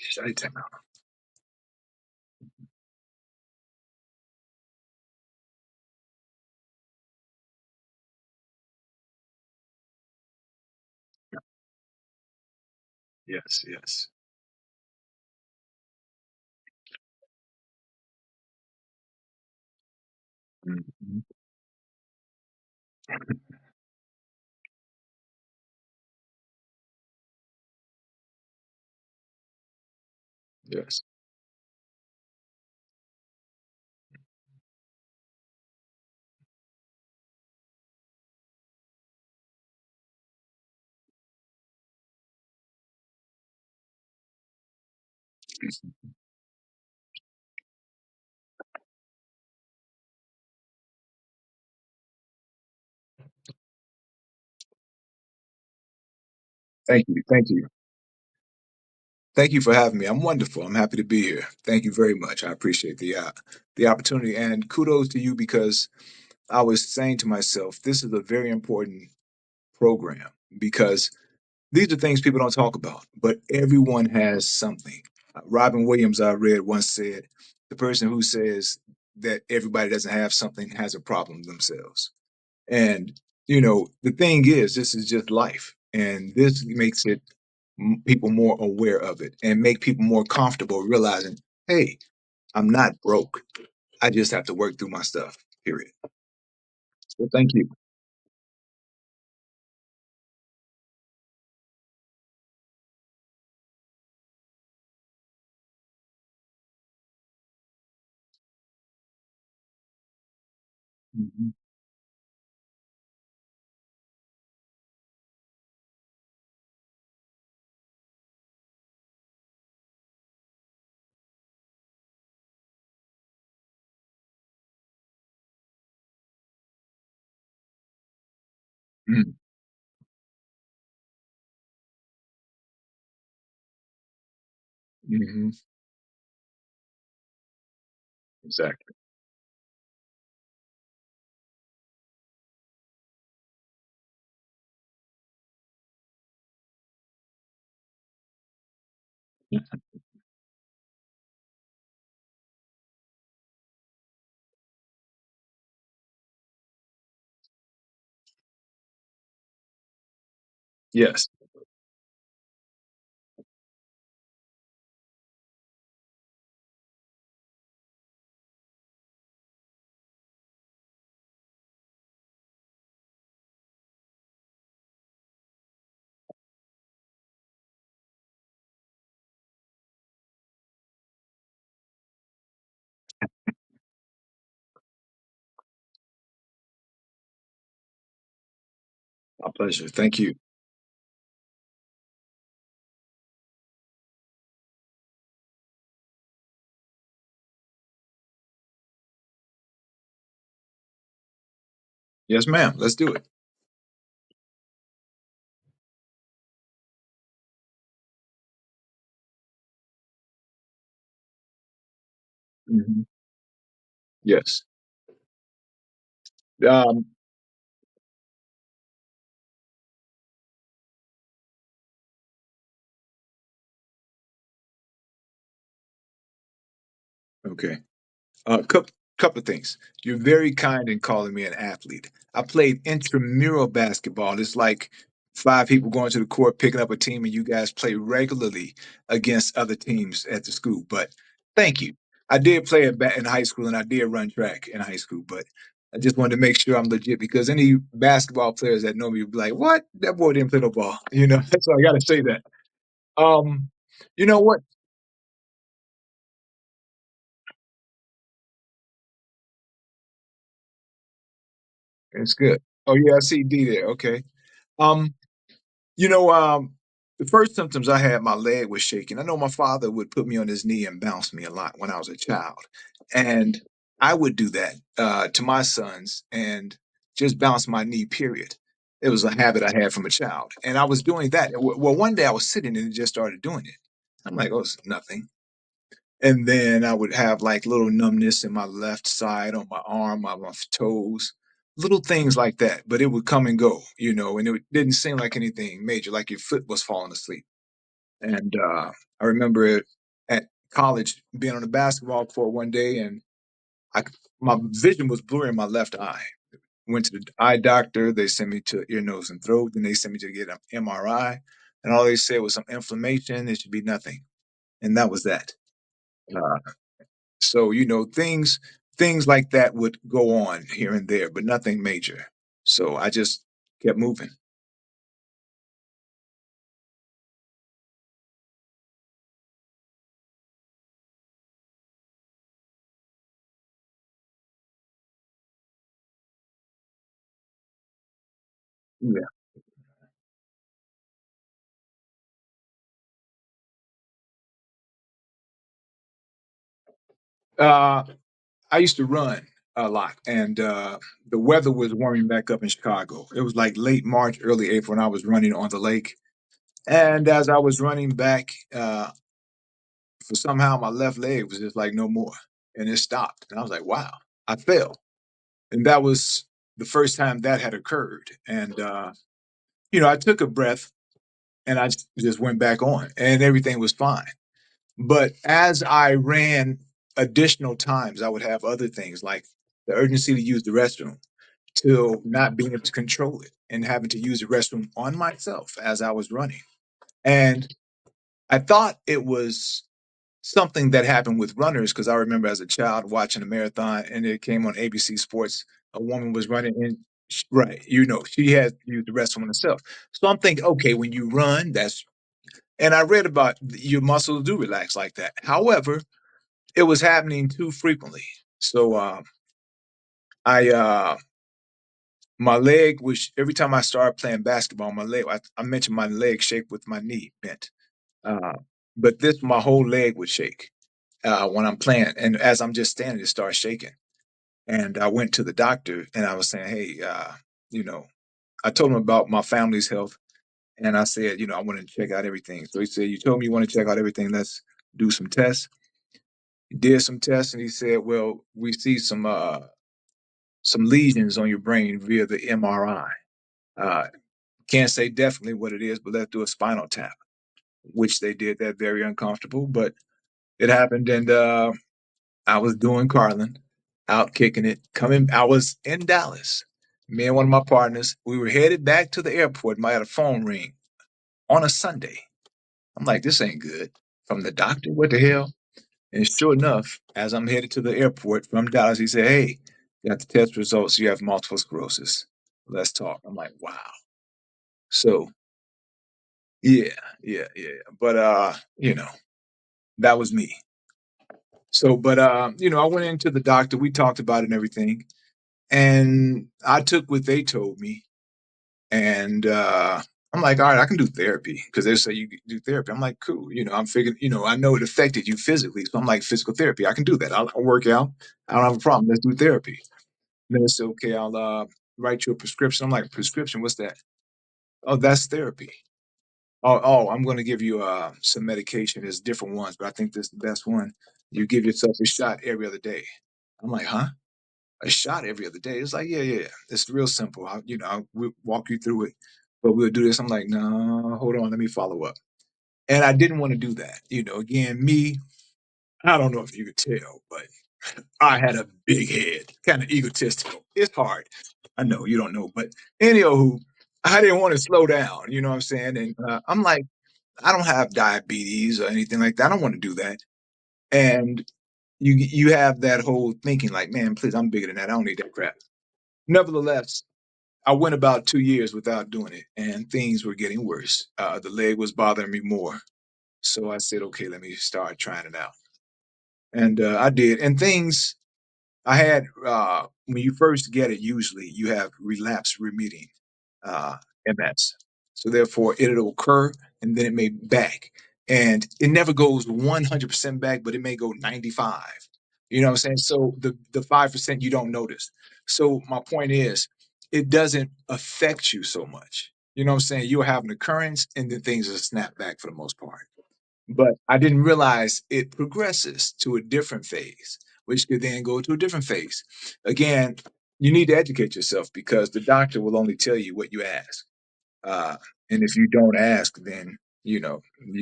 E10. Yes, yes. Mhm. Yes. Thank you, thank you. Thank you for having me. I'm wonderful. I'm happy to be here. Thank you very much. I appreciate the opportunity, and kudos to you because I was saying to myself, this is a very important program because these are things people don't talk about, but everyone has something. Robin Williams, I read, once said, the person who says that everybody doesn't have something has a problem themselves. And, the thing is, this is just life. And this makes it people more aware of it and make people more comfortable realizing, hey, I'm not broke. I just have to work through my stuff, period. So thank you. Mhm. Mm. Mhm. Exactly. Yes. My pleasure. Thank you. Yes, ma'am. Let's do it. Mhm. Yes. Um, okay. Couple of things. You're very kind in calling me an athlete. I played intramural basketball. It's like five people going to the court, picking up a team, and you guys play regularly against other teams at the school. But thank you. I did play in high school, and I did run track in high school. But I just wanted to make sure I'm legit because any basketball players that know me would be like, "What? That boy didn't play no ball." So I got to say that. Um, you know what? It's good. Oh yeah, I see D there. Okay. Um, You know, the first symptoms I had, my leg was shaking. I know my father would put me on his knee and bounce me a lot when I was a child. And I would do that to my sons and just bounce my knee, period. It was a habit I had from a child. And I was doing that. Well, one day I was sitting and it just started doing it. I'm like, oh, it's nothing. And then I would have like little numbness in my left side on my arm, on my toes, little things like that. But it would come and go, and it didn't seem like anything major, like your foot was falling asleep. And I remember it at college being on the basketball court one day, and I my vision was blurry in my left eye. Went to the eye doctor. They sent me to ear, nose, and throat. Then they sent me to get an MRI, and all they said was some inflammation. It should be nothing, and that was that. Uh, so things like that would go on here and there, but nothing major. So I just kept moving. Yeah. Uh, I used to run a lot, and the weather was warming back up in Chicago. It was like late March, early April, and I was running on the lake. And as I was running back, for somehow my left leg was just like no more, and it stopped. And I was like, "Wow!" I fell, and that was the first time that had occurred. And I took a breath, and I just went back on, and everything was fine. But as I ran additional times, I would have other things like the urgency to use the restroom, to not being able to control it and having to use the restroom on myself as I was running. And I thought it was something that happened with runners because I remember as a child watching a marathon and it came on ABC Sports. A woman was running and right, she had used the restroom on herself. So I'm thinking, okay, when you run, and I read about your muscles do relax like that. However, it was happening too frequently. So I my leg was every time I started playing basketball, I mentioned my leg shake with my knee bent. Uh, but this my whole leg would shake when I'm playing, and as I'm just standing, it starts shaking. And I went to the doctor, and I was saying, "Hey, you know," I told him about my family's health, and I said, "I want to check out everything." So he said, "You told me you want to check out everything. Let's do some tests." He did some tests, and he said, "Well, we see some lesions on your brain via the MRI. Uh, can't say definitely what it is, but let's do a spinal tap," which they did. That very uncomfortable, but it happened, and I was doing Carlin, out kicking it. Coming, I was in Dallas. Me and one of my partners, we were headed back to the airport. And I had a phone ring on a Sunday. I'm like, this ain't good. From the doctor, what the hell? And sure enough, as I'm headed to the airport from Dallas, he said, "Hey, got the test results. You have multiple sclerosis. Let's talk." I'm like, wow. So yeah, yeah, yeah. But that was me. So, but I went into the doctor. We talked about it and everything. And I took what they told me, and I'm like, all right, I can do therapy because they say you can do therapy. I'm like, cool. I'm figuring, I know it affected you physically. So I'm like, physical therapy, I can do that. I'll work out. I don't have a problem. Let's do therapy. And then they said, okay, I'll write you a prescription. I'm like, prescription? What's that? Oh, that's therapy. Oh, I'm going to give you some medication. There's different ones, but I think this is the best one. You give yourself a shot every other day. I'm like, huh? A shot every other day. It's like, yeah, yeah, yeah. It's real simple. We'll walk you through it, but we'll do this. I'm like, no, hold on, let me follow up. And I didn't want to do that. Again, me, I don't know if you could tell, but I had a big head, kind of egotistical. It's hard. I know you don't know, but anywho, I didn't want to slow down. You know what I'm saying? And I'm like, I don't have diabetes or anything like that. I don't want to do that. And you have that whole thinking like, man, please, I'm bigger than that. I don't need that crap. Nevertheless, I went about 2 years without doing it, and things were getting worse. The leg was bothering me more. So I said, okay, let me start trying it out. And I did. And things I had, when you first get it, usually you have relapse remitting MS. So therefore, it'll occur and then it may back. And it never goes 100% back, but it may go 95. You know what I'm saying? So the 5% you don't notice. So my point is, it doesn't affect you so much. You know what I'm saying? You'll have an occurrence and then things will snap back for the most part. But I didn't realize it progresses to a different phase, which could then go to a different phase. Again, you need to educate yourself because the doctor will only tell you what you ask. Uh, and if you don't ask, then you'll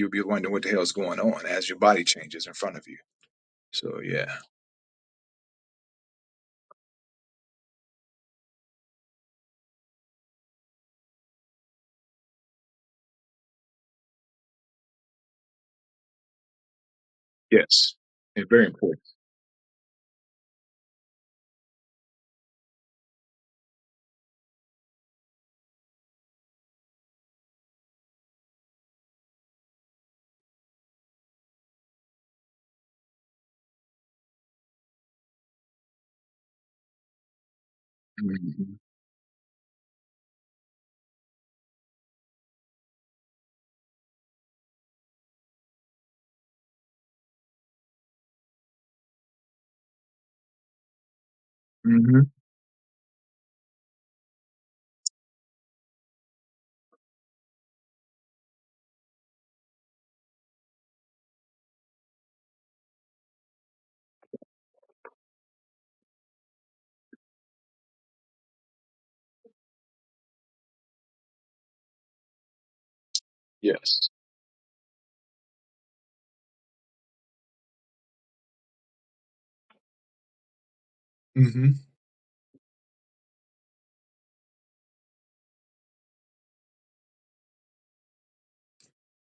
be wondering what the hell's going on as your body changes in front of you. So yeah. Yes. It's very important. Mhm. Mhm. Yes. Mhm.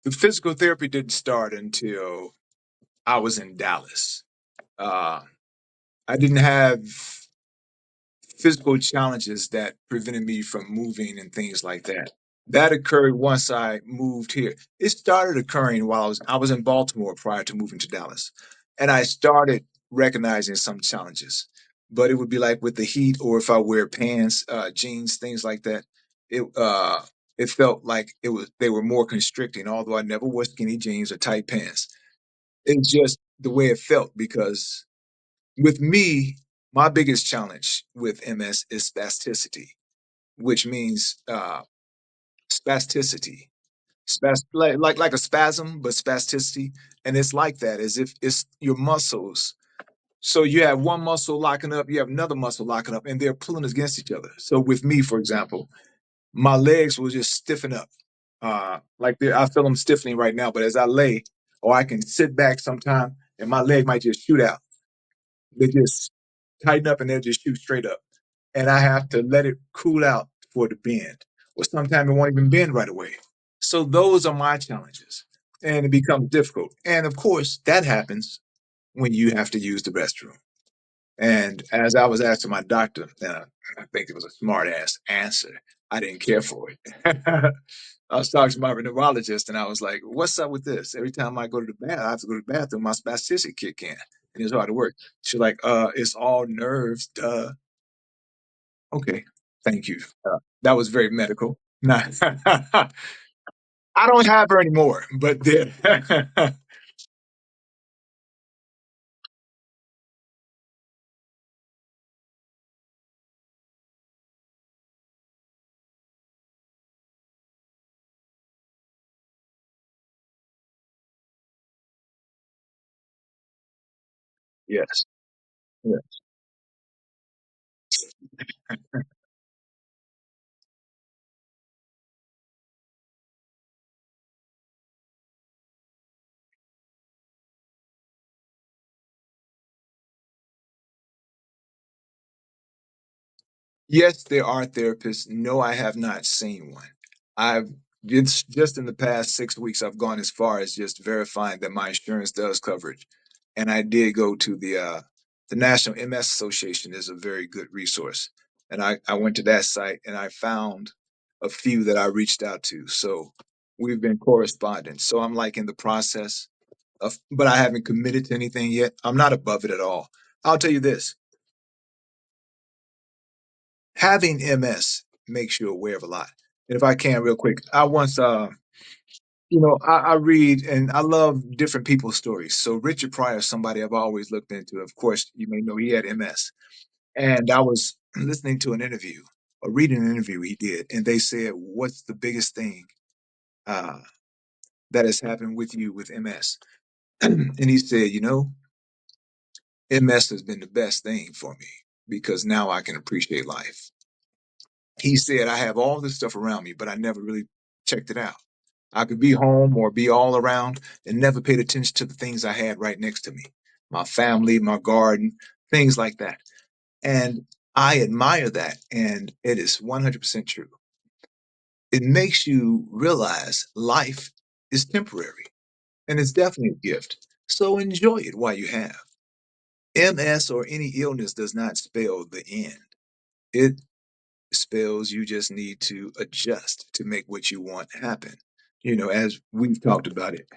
The physical therapy didn't start until I was in Dallas. Uh, I didn't have physical challenges that prevented me from moving and things like that. That occurred once I moved here. It started occurring while I was in Baltimore prior to moving to Dallas, and I started recognizing some challenges. But it would be like with the heat, or if I wear pants, jeans, things like that. It felt like they were more constricting. Although I never wore skinny jeans or tight pants, it's just the way it felt because with me, my biggest challenge with MS is spasticity, which means spasticity, like a spasm, but spasticity, and it's like that, as if it's your muscles. So you have one muscle locking up, you have another muscle locking up, and they're pulling against each other. So with me, for example, my legs will just stiffen up, I feel them stiffening right now. But as I lay, or I can sit back sometime, and my leg might just shoot out. They just tighten up and they'll just shoot straight up. And I have to let it cool out for it to bend. Or sometimes it won't even bend right away. So those are my challenges. And it becomes difficult. And of course, that happens when you have to use the restroom. And as I was asking my doctor, I think it was a smart ass answer. I didn't care for it. I was talking to my neurologist and I was like, what's up with this? Every time I go to the bath, I have to go to the bathroom, my spasticity kick in and it's hard to work. She's like, it's all nerves, duh. Okay, thank you. That was very medical. Nah. I don't have her anymore, but there. Yes. Yeah. Yes, there are therapists. No, I have not seen one. I've just in the past 6 weeks, I've gone as far as just verifying that my insurance does coverage, and I did go to the National MS Association is a very good resource, and I went to that site and I found a few that I reached out to. So we've been corresponding. So I'm like in the process of, but I haven't committed to anything yet. I'm not above it at all. I'll tell you this: having MS makes you aware of a lot. And if I can, real quick, I once, I read and I love different people's stories. So Richard Pryor is somebody I've always looked into. Of course, you may know he had MS. And I was listening to an interview or reading an interview he did, and they said, "What's the biggest thing uh, that has happened with you with MS?" And he said, MS has been the best thing for me because now I can appreciate life. He said, I have all this stuff around me, but I never really checked it out. I could be home or be all around and never paid attention to the things I had right next to me, my family, my garden, things like that. And I admire that. And it is 100% true. It makes you realize life is temporary and it's definitely a gift. So enjoy it while you have. MS or any illness does not spell the end. It spells you just need to adjust to make what you want happen. As we've talked about it,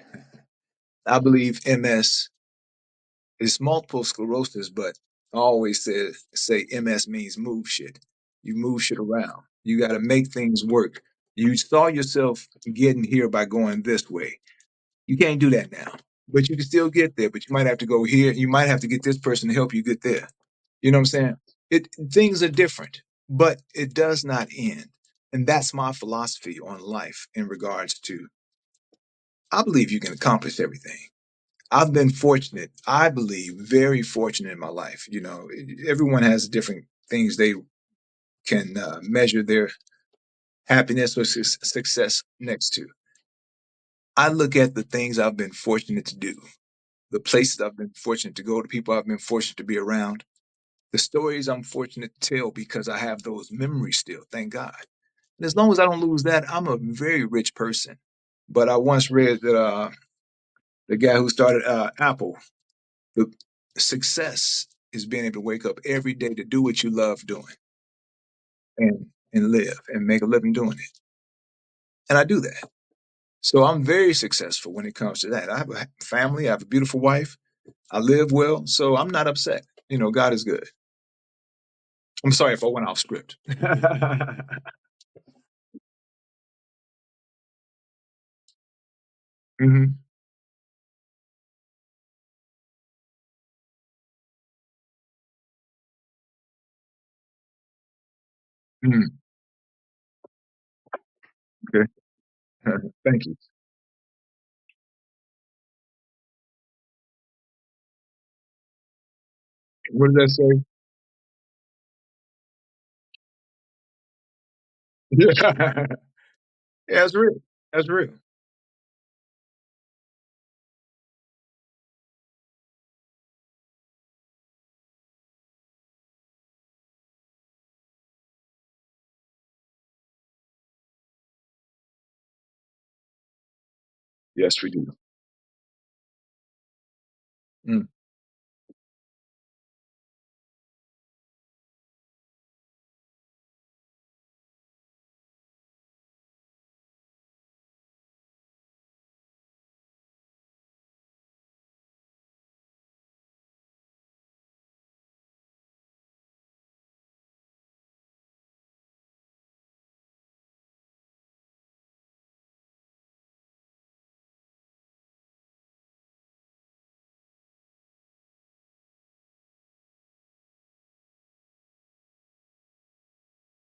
I believe MS is multiple sclerosis, but I always say MS means move shit. You move shit around. You got to make things work. You saw yourself getting here by going this way. You can't do that now, but you can still get there. But you might have to go here. You might have to get this person to help you get there. You know what I'm saying? Things are different, but it does not end. And that's my philosophy on life in regards to I believe you can accomplish everything. I've been fortunate, I believe, very fortunate in my life. Everyone has different things they can measure their happiness or success next to. I look at the things I've been fortunate to do, the places I've been fortunate to go, the people I've been fortunate to be around, the stories I'm fortunate to tell because I have those memories still, thank God. And as long as I don't lose that, I'm a very rich person. But I once read that the guy who started Apple, the success is being able to wake up every day to do what you love doing and live and make a living doing it. And I do that. So I'm very successful when it comes to that. I have a family, I have a beautiful wife, I live well, so I'm not upset. God is good. I'm sorry if I went off script. Hmm. Hmm. Okay. Thank you. What does that say? Yeah, that's real. That's real. Yes, we do. Mm.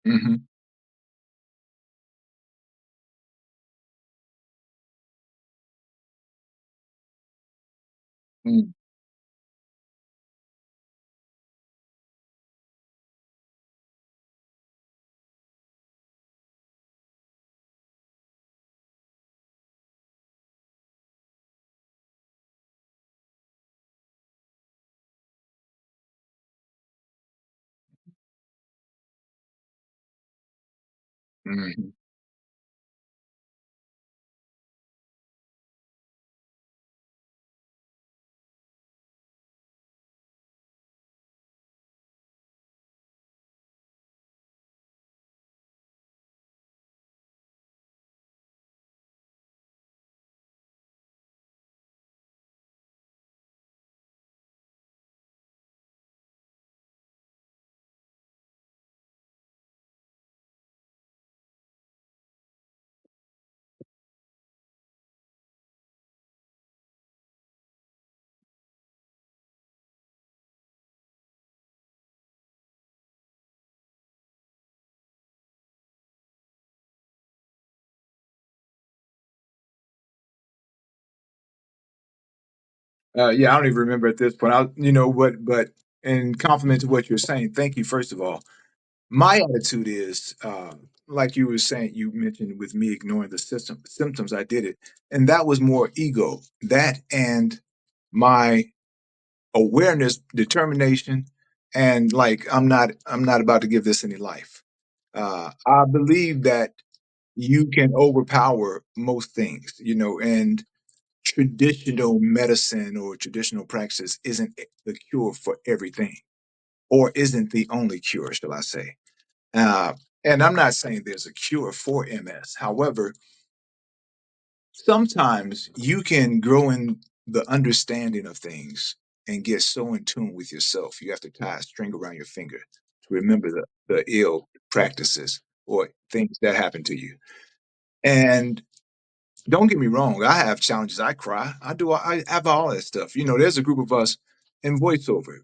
Hmm. Mm. Hmm. Yeah, I don't even remember at this point. But in compliment to what you're saying, thank you, first of all. My attitude is like you were saying, you mentioned with me ignoring the symptoms, I did it. And that was more ego. That and my awareness, determination, and like I'm not about to give this any life. I believe that you can overpower most things, and traditional medicine or traditional practice isn't the cure for everything, or isn't the only cure, shall I say. Uh, and I'm not saying there's a cure for MS. However, sometimes you can grow in the understanding of things and get so in tune with yourself. You have to tie a string around your finger to remember the ill practices or things that happen to you. And don't get me wrong, I have challenges. I cry. I have all that stuff. There's a group of us in voiceover.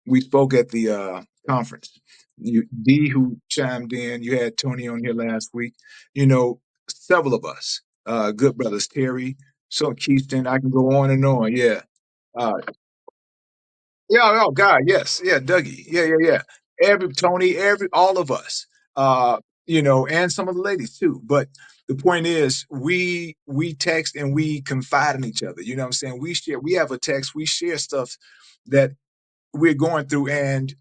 We spoke at the conference. D who chimed in. You had Tony on here last week. You know, several of us, good brothers, Terry, so Keyston. I can go on and on. Yeah. Uh, yeah, oh God, yes. Yeah, Dougie. Yeah, yeah, yeah. Every Tony, all of us. And some of the ladies too. But the point is we text and we confide in each other. You know what I'm saying? We have a text, we share stuff that we're going through, and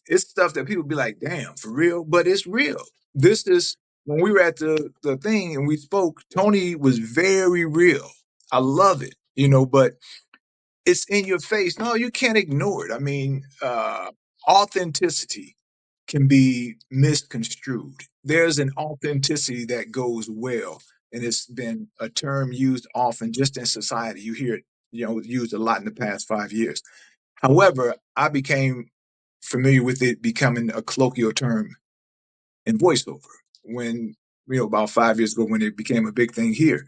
it's stuff that people be like, damn, for real, but it's real. This is when we were at the thing and we spoke, Tony was very real. I love it, but it's in your face. No, you can't ignore it. I mean, authenticity can be misconstrued. There's an authenticity that goes well, and it's been a term used often just in society. You hear it, used a lot in the past 5 years. However, I became familiar with it becoming a colloquial term in voiceover when, about 5 years ago when it became a big thing here.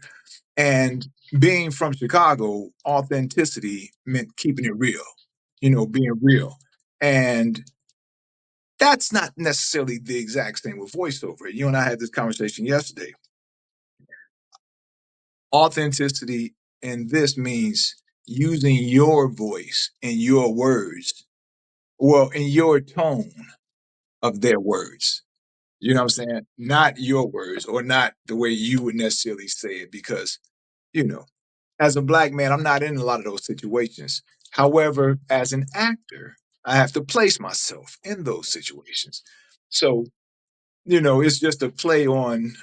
And being from Chicago, authenticity meant keeping it real, being real. And that's not necessarily the exact same with voiceover. You and I had this conversation yesterday. Authenticity in this means using your voice and your words, well, in your tone of their words. You know what I'm saying? Not your words or not the way you would necessarily say it, because, you know, as a black man, I'm not in a lot of those situations. However, as an actor, I have to place myself in those situations. So, it's just a play on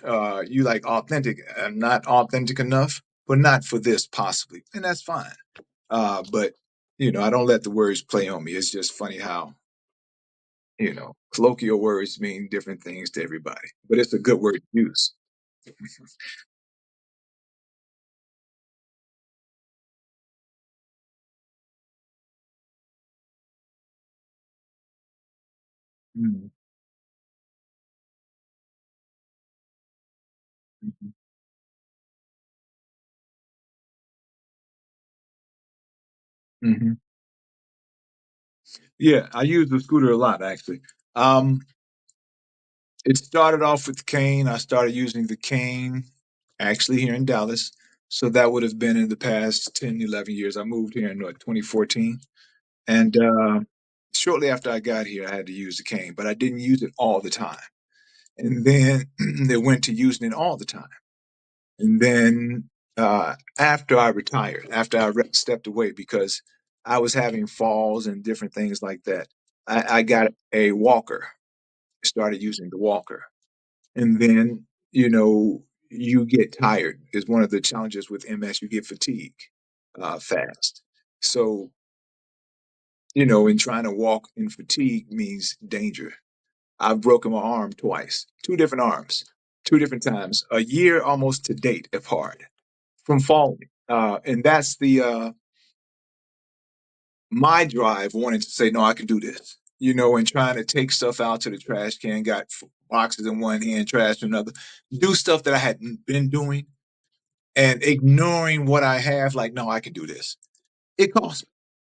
you like authentic. I'm not authentic enough, but not for this possibly. And that's fine. But, I don't let the words play on me. It's just funny how, colloquial words mean different things to everybody, but it's a good word to use. Mhm, mhm, mhm. Yeah, I use the scooter a lot actually. Um, it started off with cane. I started using the cane actually here in Dallas. So that would have been in the past 10, 11 years. I moved here in 2014. And shortly after I got here, I had to use the cane, but I didn't use it all the time. And then they went to using it all the time. And then after I retired, after I stepped away because I was having falls and different things like that, I got a walker, started using the walker. And then, you get tired is one of the challenges with MS. You get fatigue fast. So, and trying to walk in fatigue means danger. I've broken my arm twice, two different arms, two different times, a year almost to date apart from falling. And that's the my drive wanting to say, no, I can do this, and trying to take stuff out to the trash can, got boxes in one hand, trash in another, do stuff that I hadn't been doing and ignoring what I have, like, no, I can do this. It costs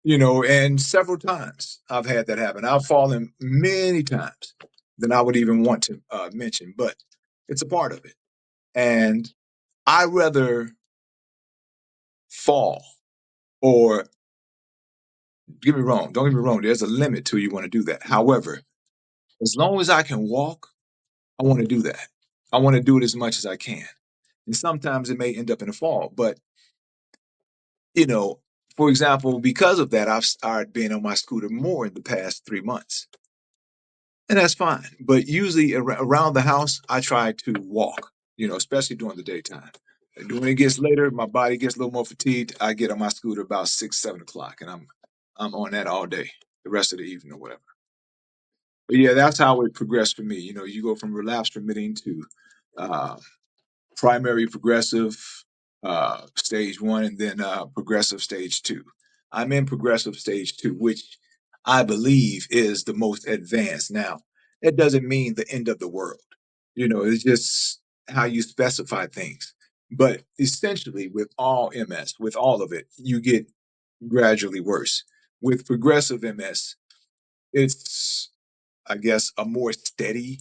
me, and several times I've had that happen. I've fallen many times than I would even want to mention, but it's a part of it. And I rather fall or don't get me wrong, there's a limit to you want to do that. However, as long as I can walk, I want to do that. I want to do it as much as I can. And sometimes it may end up in the fall, but you know, for example, because of that, I've started being on my scooter more in the past 3 months. And that's fine. But usually around the house, I try to walk, especially during the daytime. And when it gets later, my body gets a little more fatigued. I get on my scooter about 6, 7 o'clock, and I'm on that all day, the rest of the evening or whatever. But yeah, that's how it progressed for me. You go from relapse remitting to uh, primary progressive stage one, and then progressive stage two. I'm in progressive stage two, which I believe is the most advanced. Now, that doesn't mean the end of the world. It's just how you specify things. But essentially, with all MS, with all of it, you get gradually worse. With progressive MS, it's, I guess, a more steady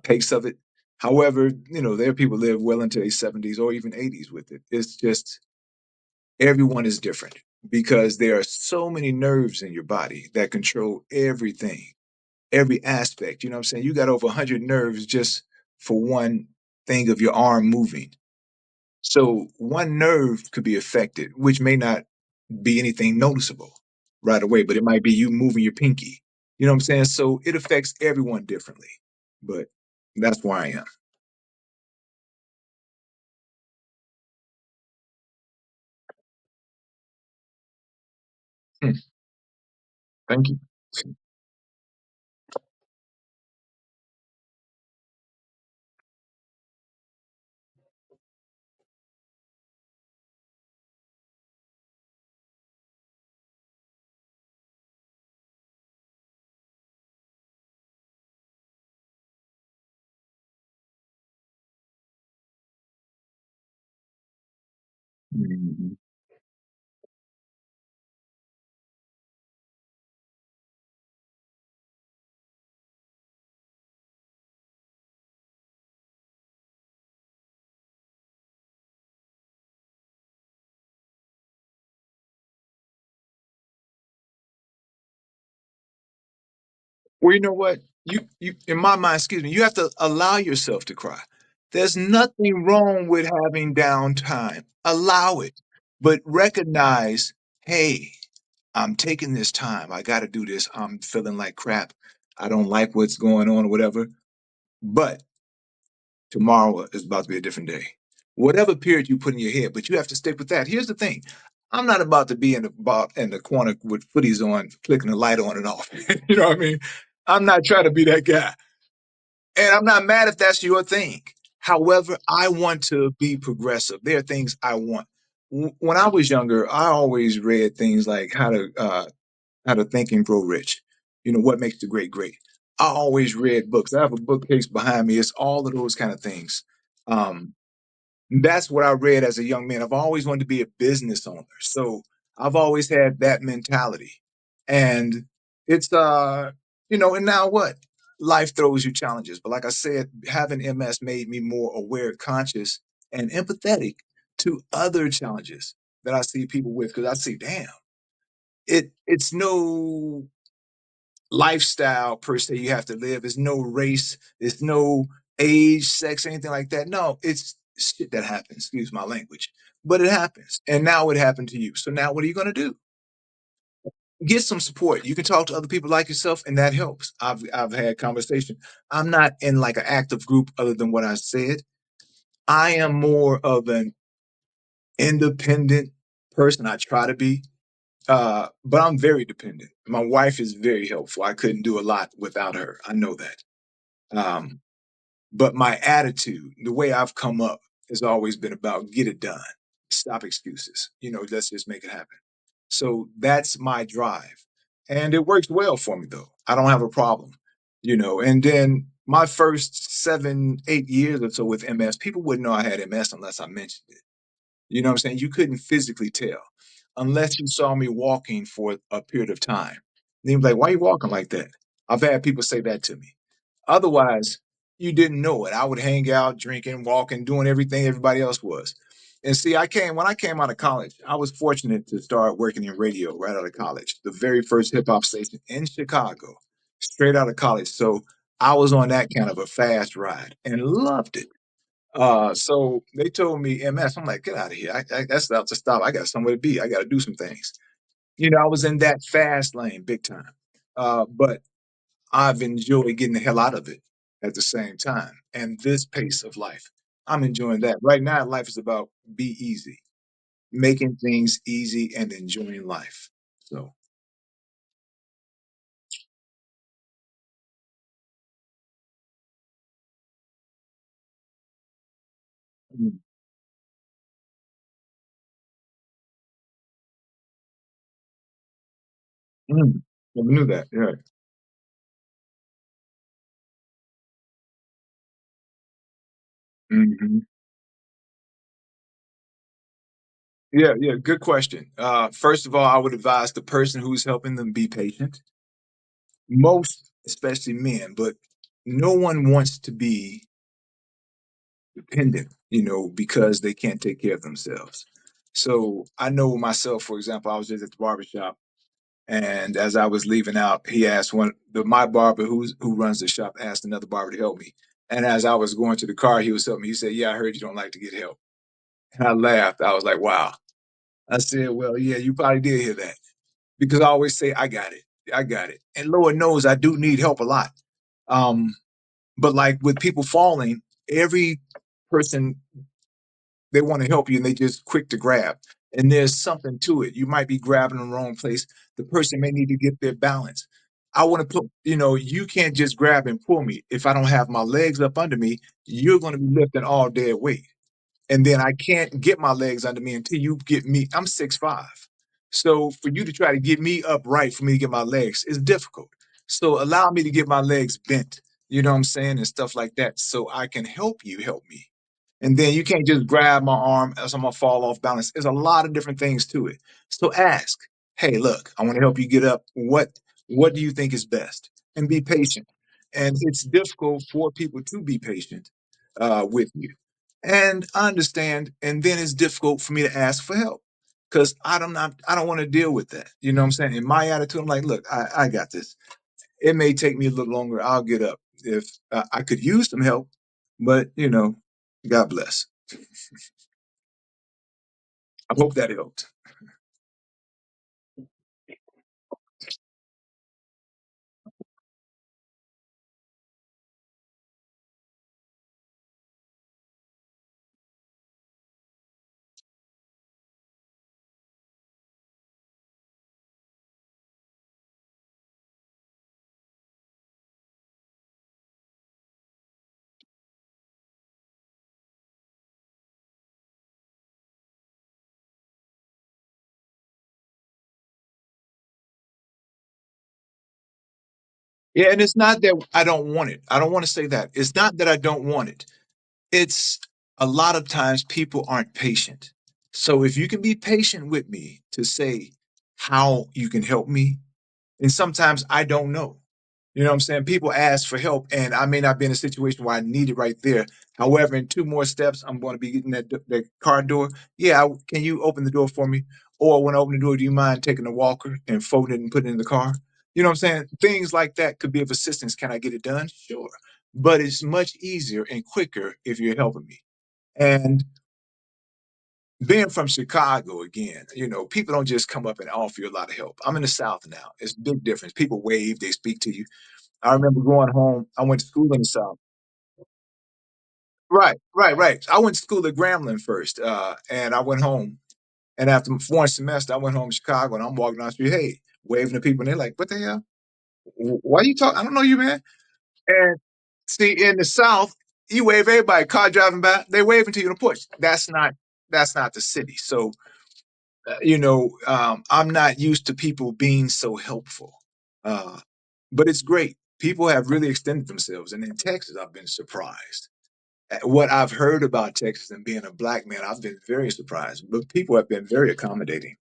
pace of it. However, there are people live well into their 70s or even 80s with it. It's just everyone is different because there are so many nerves in your body that control everything, every aspect. You know what I'm saying? You got over 100 nerves just for one thing of your arm moving. So one nerve could be affected, which may not be anything noticeable right away, but it might be you moving your pinky. You know what I'm saying? So it affects everyone differently. But that's where I am. Hmm. Thank you. Mhm. Well, you know what? You in my mind, excuse me, you have to allow yourself to cry. There's nothing wrong with having downtime. Allow it, but recognize, hey, I'm taking this time. I got to do this. I'm feeling like crap. I don't like what's going on or whatever. But tomorrow is about to be a different day. Whatever period you put in your head, but you have to stick with that. Here's the thing. I'm not about to be in the corner with footies on, flicking the light on and off. You know what I mean? I'm not trying to be that guy. And I'm not mad if that's your thing. However, I want to be progressive. There are things I want. When I was younger, I always read things like How to Think and Grow Rich. What makes the great great. I always read books. I have a bookcase behind me. It's all of those kind of things. Um, that's what I read as a young man. I've always wanted to be a business owner. So I've always had that mentality. And it's and now what? Life throws you challenges. But like I said, having MS made me more aware, conscious, and empathetic to other challenges that I see people with because I see, damn, it's no lifestyle per se you have to live. There's no race, there's no age, sex, anything like that. No, it's shit that happens. Excuse my language, but it happens. And now it happened to you. So now what are you going to do? Get some support. You can talk to other people like yourself, and that helps. I've had conversation. I'm not in like an active group other than what I said. I am more of an independent person. I try to be. But I'm very dependent. My wife is very helpful. I couldn't do a lot without her. I know that. Um, but my attitude, the way I've come up, has always been about get it done. Stop excuses. Let's just make it happen. So that's my drive. And it works well for me though. I don't have a problem. And then my first 7, 8 years or so with MS, people wouldn't know I had MS unless I mentioned it. You know what I'm saying? You couldn't physically tell unless you saw me walking for a period of time. And you'd be like, why are you walking like that? I've had people say that to me. Otherwise, you didn't know it. I would hang out, drinking, walking, doing everything everybody else was. And see, when I came out of college, I was fortunate to start working in radio right out of college, the very first hip hop station in Chicago, straight out of college. So I was on that kind of a fast ride and loved it. So they told me MS. I'm like, get out of here. That's not to stop. I got somewhere to be. I got to do some things. I was in that fast lane big time. But I've enjoyed getting the hell out of it at the same time. And this pace of life, I'm enjoying that. Right now, life is about be easy, making things easy and enjoying life. So, mm, mm, never knew that. Yeah. Mhm. Yeah, yeah, good question. First of all, I would advise the person who's helping them be patient. Most, especially men, but no one wants to be dependent, because they can't take care of themselves. So I know myself, for example, I was just at the barbershop, and as I was leaving out, he asked my barber who runs the shop asked another barber to help me. And as I was going to the car, he was helping me. He said, "Yeah, I heard you don't like to get help." And I laughed. I was like, "Wow." I said, "Well, yeah, you probably did hear that." Because I always say, I got it. I got it. And Lord knows I do need help a lot. Um, but like with people falling, every person, they want to help you and they just quick to grab. And there's something to it. You might be grabbing in the wrong place. The person may need to get their balance. I want to put, you can't just grab and pull me. If I don't have my legs up under me, you're going to be lifting all dead weight. And then I can't get my legs under me until you get me. I'm 6'5". So for you to try to get me upright for me to get my legs is difficult. So allow me to get my legs bent, you know what I'm saying, and stuff like that. So I can help you help me. And then you can't just grab my arm else I'm gonna fall off balance. There's a lot of different things to it. So ask, hey, look, I want to help you get up. What do you think is best? And be patient. And it's difficult for people to be patient with you. And I understand. And then it's difficult for me to ask for help because I don't want to deal with that. You know what I'm saying? In my attitude, I'm like, look, I got this. It may take me a little longer. I'll get up if I could use some help, but God bless. I hope that helped. Yeah, and it's not that I don't want it. I don't want to say that. It's not that I don't want it. It's a lot of times people aren't patient. So if you can be patient with me to say how you can help me, and sometimes I don't know. You know what I'm saying? People ask for help, and I may not be in a situation where I need it right there. However, in two more steps, I'm going to be getting that car door. Yeah, can you open the door for me? Or when I open the door, do you mind taking the walker and folding it and putting it in the car? You know what I'm saying? Things like that could be of assistance. Can I get it done? Sure. But it's much easier and quicker if you're helping me. And being from Chicago again, people don't just come up and offer you a lot of help. I'm in the South now. It's a big difference. People wave, they speak to you. I remember going home. I went to school in the South. Right, right, right. I went to school at Grambling first, and I went home. And after one semester, I went home to Chicago, and I'm walking down the street, hey, waving to people, and they're like, "What the hell? Why you talking? I don't know you, man." And see, in the South, you wave everybody. Car driving by, they waving to you in the porch. That's not the city. So, I'm not used to people being so helpful. Uh, but it's great. People have really extended themselves, and in Texas, I've been surprised. What I've heard about Texas and being a black man, I've been very surprised. But people have been very accommodating.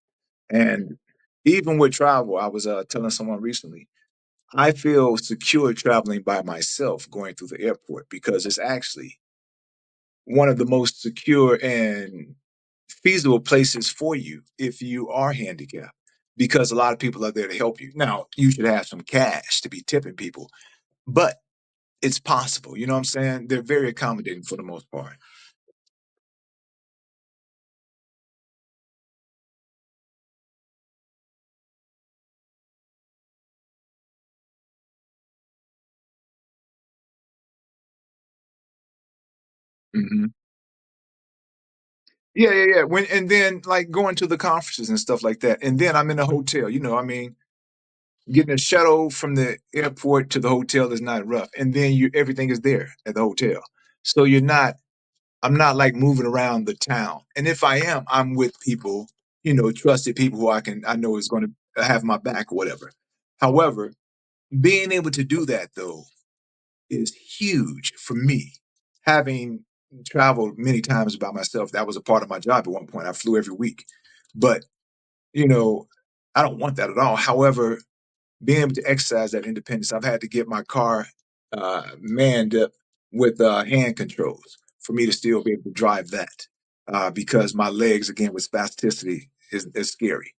And even with travel, I was telling someone recently, I feel secure traveling by myself going through the airport because it's actually one of the most secure and feasible places for you if you are handicapped because a lot of people are there to help you. Now, you should have some cash to be tipping people, but it's possible. You know what I'm saying? They're very accommodating for the most part. Mhm. Yeah, yeah, yeah. When and then like going to the conferences and stuff like that. And then I'm in a hotel, I mean, getting a shuttle from the airport to the hotel is not rough. And then you everything is there at the hotel. So I'm not like moving around the town. And if I am, I'm with people, trusted people who I know is going to have my back or whatever. However, being able to do that though is huge for me. Having traveled many times by myself, that was a part of my job at one point. I flew every week. But, you know, I don't want that at all. However, being able to exercise that independence, I've had to get my car manned up with hand controls for me to still be able to drive that because my legs, again, with spasticity, is scary.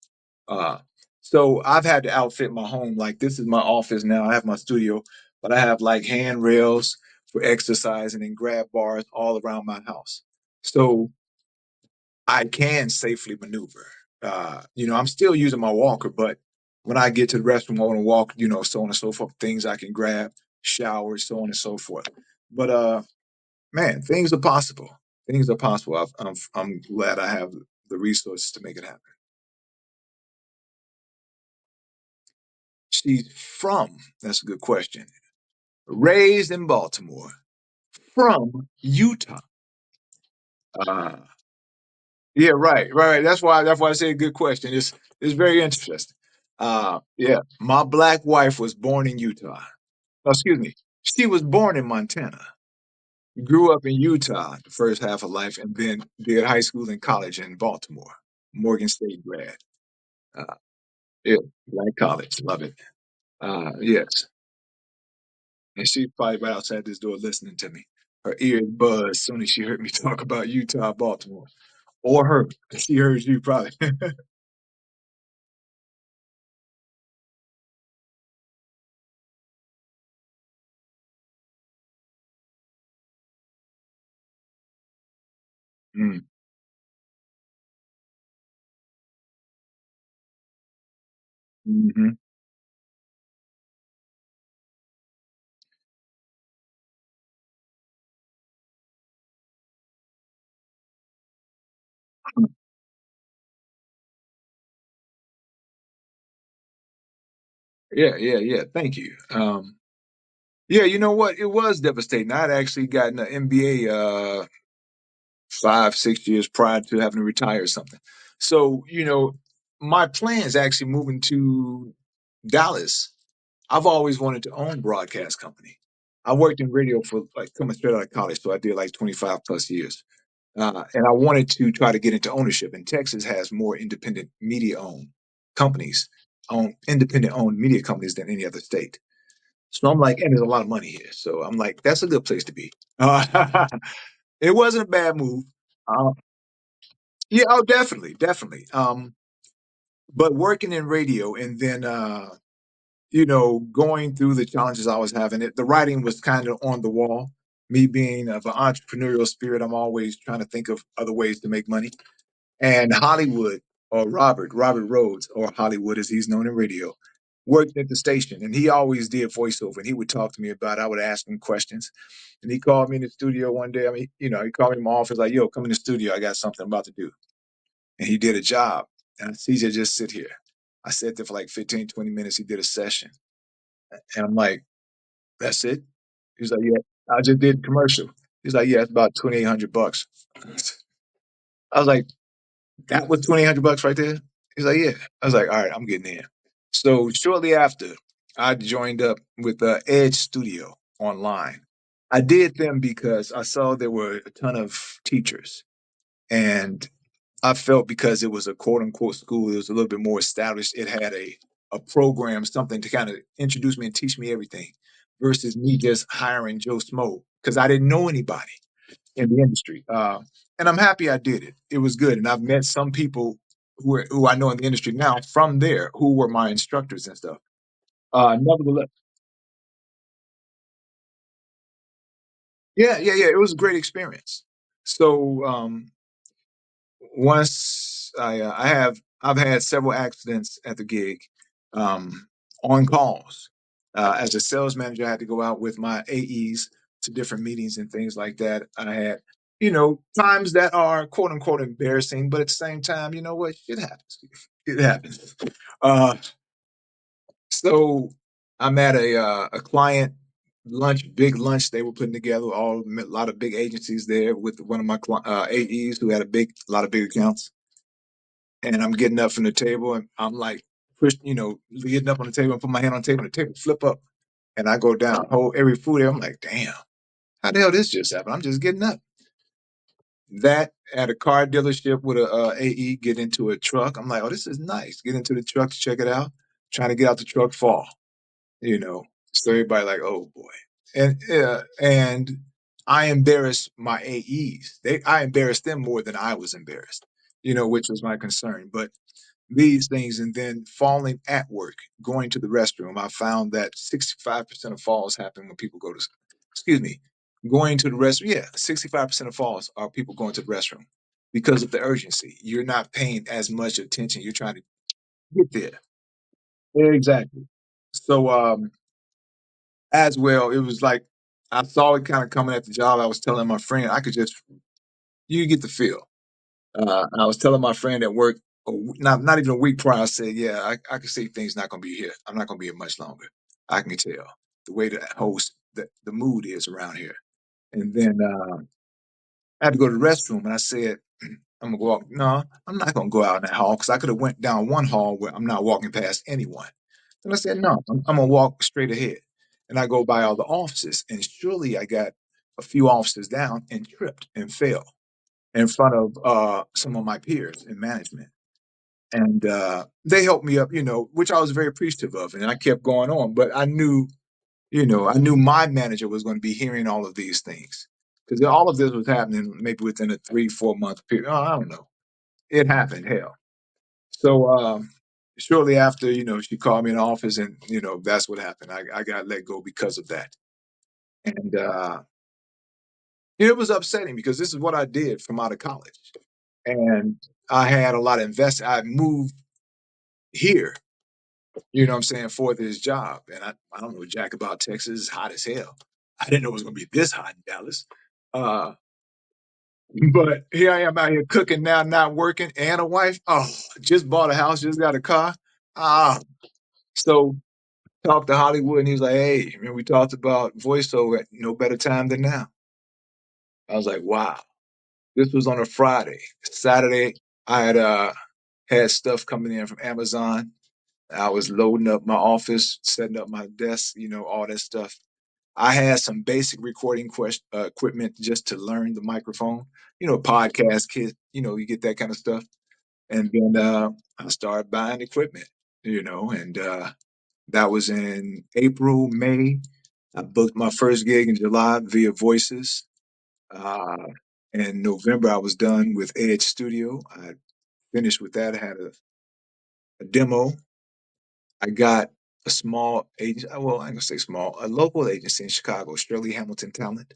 Uh, so I've had to outfit my home. Like this is my office now. I have my studio, but I have like handrails for exercising and grab bars all around my house. So I can safely maneuver. I'm still using my walker, but when I get to the restroom, I want to walk, so on and so forth, things I can grab, showers, so on and so forth. But man, things are possible. Things are possible. I'm glad I have the resources to make it happen. She's from, that's a good question. Raised in Baltimore, from Utah. Uh, yeah, right. That's why I say good question. It's very interesting. Yeah, my black wife was born in Utah. Oh, excuse me. She was born in Montana. Grew up in Utah the first half of life, and then did high school and college in Baltimore. Morgan State grad. Uh, yeah, black college. Love it. Yes. And she's probably right outside this door listening to me. Her ears buzzed as soon as she heard me talk about Utah, Baltimore. Or her. She heard you probably. Mm, mhm. Yeah, yeah, yeah. Thank you. Yeah, you know what? It was devastating. I'd actually gotten an MBA 5, 6 years prior to having to retire or something. So, my plans actually moving to Dallas. I've always wanted to own broadcast company. I worked in radio for like coming straight out of college, so I did like 25 plus years. And I wanted to try to get into ownership. And Texas has more independent media owned companies, own independent owned media companies than any other state. So I'm like, and there's a lot of money here. So I'm like, that's a good place to be. It wasn't a bad move. Uh, yeah, oh, definitely, definitely. But working in radio and then, going through the challenges I was having, the writing was kind of on the wall. Me being of an entrepreneurial spirit, I'm always trying to think of other ways to make money. And Hollywood, or Robert Rhodes, or Hollywood as he's known in radio, worked at the station, and he always did voiceover. And he would talk to me about it. I would ask him questions, and he called me in the studio one day. I mean, he called me in my office like, "Yo, come in the studio. I got something I'm about to do." And he did a job. And I said, just sit here. I sat there for like 15, 20 minutes. He did a session, and I'm like, "That's it?" He's like, "Yeah, I just did commercial." He's like, "Yeah, it's about $2,800." I was like, that was $2,800 right there? He's like, "Yeah." I was like, "All right, I'm getting in." So shortly after, I joined up with Edge Studio online. I did them because I saw there were a ton of teachers, and I felt because it was a quote unquote school, it was a little bit more established. It had a program, something to kind of introduce me and teach me everything, versus me just hiring Joe Smo because I didn't know anybody in the industry. And I'm happy I did it. It was good, and I've met some people who I know in the industry now from there who were my instructors and stuff. Nevertheless, Yeah, yeah, yeah. It was a great experience. So once I've had several accidents at the gig, um, on calls. As a sales manager, I had to go out with my AEs to different meetings and things like that. I had, times that are quote unquote embarrassing, but at the same time, you know what? Shit happens. It happens. Uh, so I'm at a client lunch, big lunch they were putting together. A lot of big agencies there with one of my AEs who had a lot of big accounts, and I'm getting up from the table and I'm like getting up on the table and put my hand on the table flip up, and I go down, hold every food there. I'm like, damn, how the hell this just happened? I'm just getting up. That at a car dealership with a AE get into a truck. I'm like, oh, this is nice. Get into the truck to check it out. Trying to get out the truck, fall. You know, so everybody like, oh boy, and I embarrassed my AEs. I embarrassed them more than I was embarrassed. Which was my concern. But these things, and then falling at work, going to the restroom. I found that 65% of falls happen when people go to, excuse me, going to the restroom. Yeah, 65% of falls are people going to the restroom because of the urgency. You're not paying as much attention. You're trying to get there. Exactly. So, as well, it was like I saw it kind of coming at the job. I was telling my friend, you get the feel. I was telling my friend at work, not even a week prior, I said, "Yeah, I can see things not going to be here. I'm not going to be here much longer. I can tell the way the mood is around here." And then I had to go to the restroom, and I said, "I'm gonna go out." No, I'm not gonna go out in that hall because I could have went down one hall where I'm not walking past anyone. And I said, "No, I'm gonna walk straight ahead." And I go by all the offices, and surely I got a few offices down and tripped and fell in front of some of my peers in management. And they helped me up, which I was very appreciative of. And I kept going on, but I knew my manager was going to be hearing all of these things because all of this was happening maybe within a 3, 4 month period. Oh, I don't know. It happened, hell. So shortly after, she called me in the office, and that's what happened. I got let go because of that, and it was upsetting because this is what I did from out of college, and I had a lot of invest. I moved here, what I'm saying, for this job, and I don't know jack about Texas. It's hot as hell. I didn't know it was going to be this hot in Dallas. Uh, but here I am out here cooking now, not working, and a wife. Oh, just bought a house, just got a car. Ah, so talked to Hollywood, and he was like, "Hey, we talked about voiceover at no better time than now." I was like, "Wow." This was on a Friday. Saturday, I had stuff coming in from Amazon. I was loading up my office, setting up my desk, all that stuff. I had some basic recording equipment just to learn the microphone, podcast kit, you get that kind of stuff. And then I started buying equipment, and that was in April, May. I booked my first gig in July via Voices. Uh, in November, I was done with Edge Studio. I finished with that. I had a demo. I got a small agency. Well, I'm gonna say small, a local agency in Chicago, Shirley Hamilton Talent.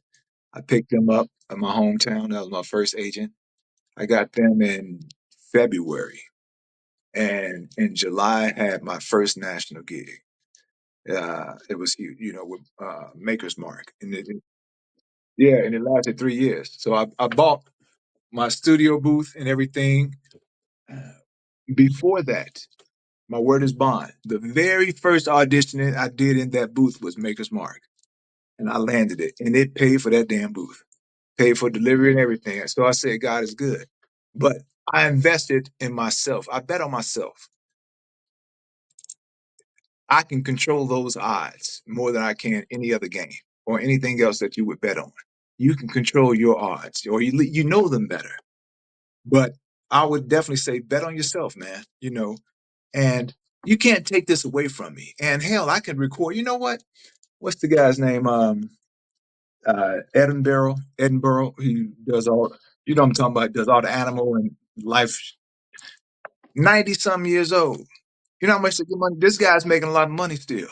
I picked them up in my hometown. That was my first agent. I got them in February, and in July, I had my first national gig. It was huge, with Maker's Mark, and yeah, and it lasted 3 years. So I bought my studio booth and everything. Uh, Before that, my word is bond. The very first audition that I did in that booth was Maker's Mark, and I landed it, and it paid for that damn booth, paid for delivery and everything. So I said, God is good. But I invested in myself. I bet on myself. I can control those odds more than I can any other game or anything else that you would bet on. You can control your odds, or you know them better. But I would definitely say bet on yourself, man. And you can't take this away from me. And hell, I can record. You know what? What's the guy's name? Edinburgh. He does all. You know what I'm talking about? Does all the animal and life. 90 some years old. You know how much money? This guy's making a lot of money still.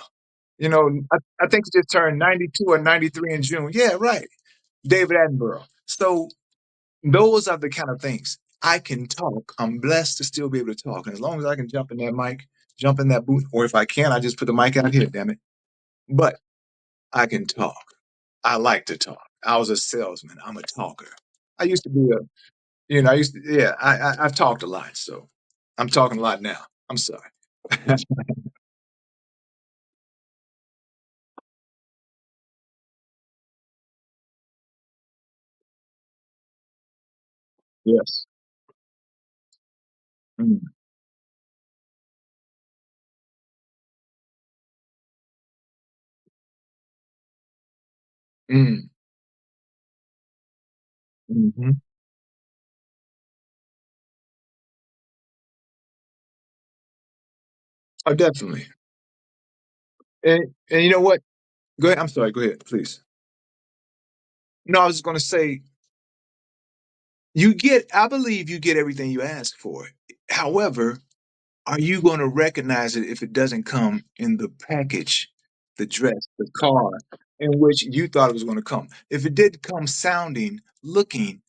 I think he just turned 92 or 93 in June. Yeah, right. David Attenborough. So those are the kind of things I can talk. I'm blessed to still be able to talk. And as long as I can jump in that mic, jump in that booth, or if I can, I just put the mic out here, damn it. But I can talk. I like to talk. I was a salesman. I'm a talker. I used to be a, I used to, yeah, I've talked a lot. So I'm talking a lot now. I'm sorry. Yes. Mm, mm, mhm. Oh, definitely. And you know what? Go ahead. I'm sorry. Go ahead, please. No, I was just going to say, I believe you get everything you ask for. However, are you going to recognize it if it doesn't come in the package, the dress, the car in which you thought it was going to come? If it did come sounding, looking,